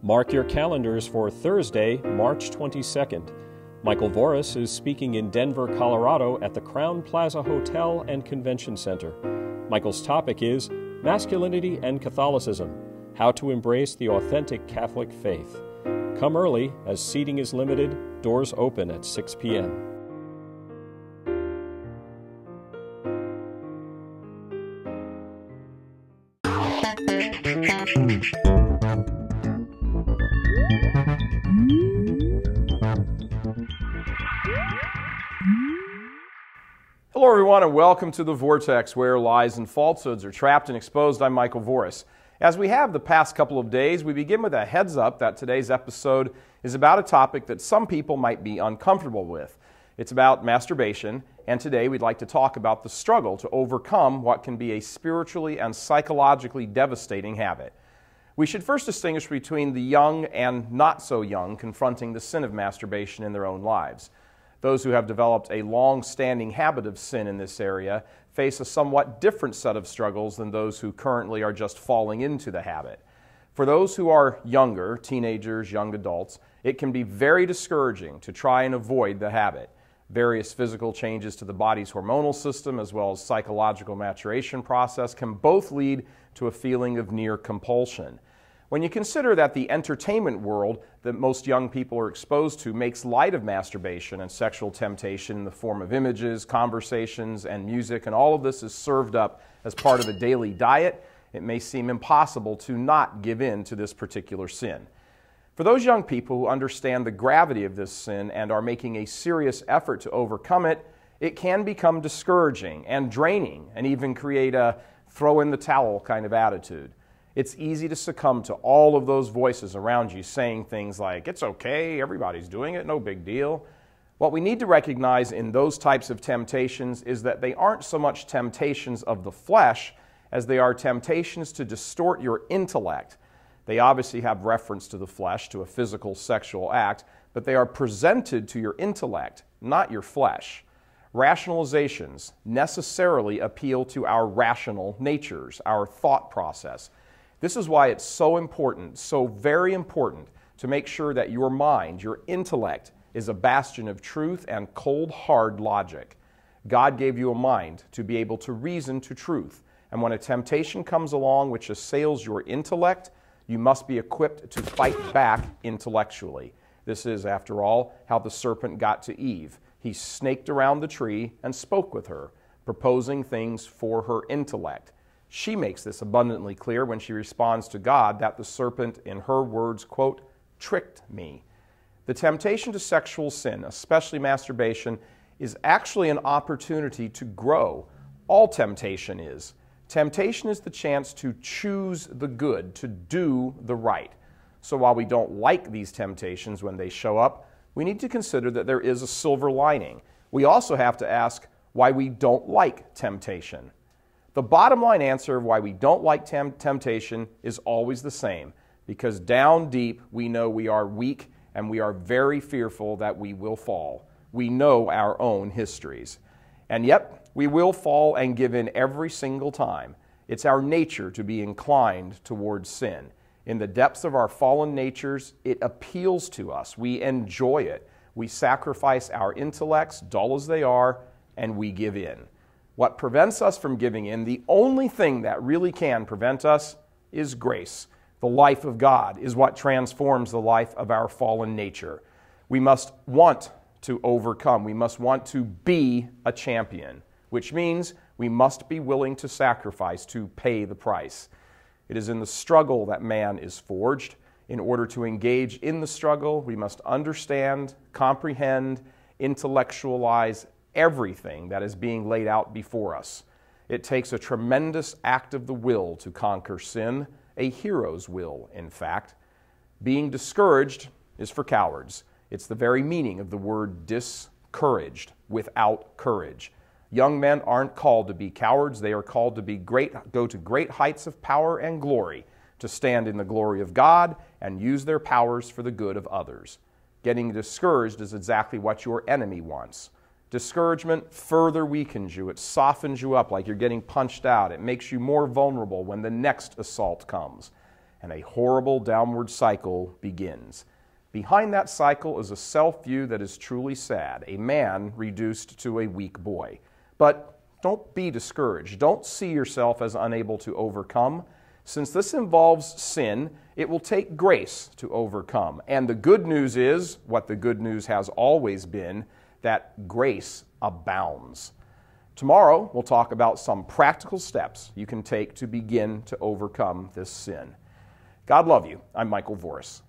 Mark your calendars for Thursday, March 22nd. Michael Voris is speaking in Denver, Colorado at the Crowne Plaza Hotel and Convention Center. Michael's topic is Masculinity and Catholicism, How to Embrace the Authentic Catholic Faith. Come early, as seating is limited. Doors open at 6 p.m. Hello everyone and welcome to The Vortex, where lies and falsehoods are trapped and exposed. I'm Michael Voris. As we have the past couple of days, we begin with a heads up that today's episode is about a topic that some people might be uncomfortable with. It's about masturbation, and today we'd like to talk about the struggle to overcome what can be a spiritually and psychologically devastating habit. We should first distinguish between the young and not so young confronting the sin of masturbation in their own lives. Those who have developed a long-standing habit of sin in this area face a somewhat different set of struggles than those who currently are just falling into the habit. For those who are younger, teenagers, young adults, it can be very discouraging to try and avoid the habit. Various physical changes to the body's hormonal system as well as psychological maturation process can both lead to a feeling of near compulsion. When you consider that the entertainment world that most young people are exposed to makes light of masturbation and sexual temptation in the form of images, conversations, and music, and all of this is served up as part of a daily diet, it may seem impossible to not give in to this particular sin. For those young people who understand the gravity of this sin and are making a serious effort to overcome it, it can become discouraging and draining and even create a throw-in-the-towel kind of attitude. It's easy to succumb to all of those voices around you saying things like, it's okay, everybody's doing it, no big deal. What we need to recognize in those types of temptations is that they aren't so much temptations of the flesh as they are temptations to distort your intellect. They obviously have reference to the flesh, to a physical sexual act, but they are presented to your intellect, not your flesh. Rationalizations necessarily appeal to our rational natures, our thought process. This is why it's so important, so very important, to make sure that your mind, your intellect, is a bastion of truth and cold, hard logic. God gave you a mind to be able to reason to truth, and when a temptation comes along which assails your intellect, you must be equipped to fight back intellectually. This is, after all, how the serpent got to Eve. He snaked around the tree and spoke with her, proposing things for her intellect. She makes this abundantly clear when she responds to God that the serpent, in her words, quote, tricked me. The temptation to sexual sin, especially masturbation, is actually an opportunity to grow. All temptation is. Temptation is the chance to choose the good, to do the right. So while we don't like these temptations when they show up, we need to consider that there is a silver lining. We also have to ask why we don't like temptation. The bottom line answer of why we don't like temptation is always the same, because down deep we know we are weak and we are very fearful that we will fall. We know our own histories. And yet, we will fall and give in every single time. It's our nature to be inclined towards sin. In the depths of our fallen natures, it appeals to us. We enjoy it. We sacrifice our intellects, dull as they are, and we give in. What prevents us from giving in, the only thing that really can prevent us, is grace. The life of God is what transforms the life of our fallen nature. We must want to overcome. We must want to be a champion, which means we must be willing to sacrifice, to pay the price. It is in the struggle that man is forged. In order to engage in the struggle, we must understand, comprehend, intellectualize everything that is being laid out before us. It takes a tremendous act of the will to conquer sin, a hero's will, in fact. Being discouraged is for cowards. It's the very meaning of the word discouraged, without courage. Young men aren't called to be cowards. They are called to go to great heights of power and glory, to stand in the glory of God and use their powers for the good of others. Getting discouraged is exactly what your enemy wants. Discouragement further weakens you. It softens you up like you're getting punched out. It makes you more vulnerable when the next assault comes. and a horrible downward cycle begins. Behind that cycle is a self-view that is truly sad, a man reduced to a weak boy. But don't be discouraged. Don't see yourself as unable to overcome. Since this involves sin, it will take grace to overcome. And the good news is, what the good news has always been, that grace abounds. Tomorrow, we'll talk about some practical steps you can take to begin to overcome this sin. God love you. I'm Michael Voris.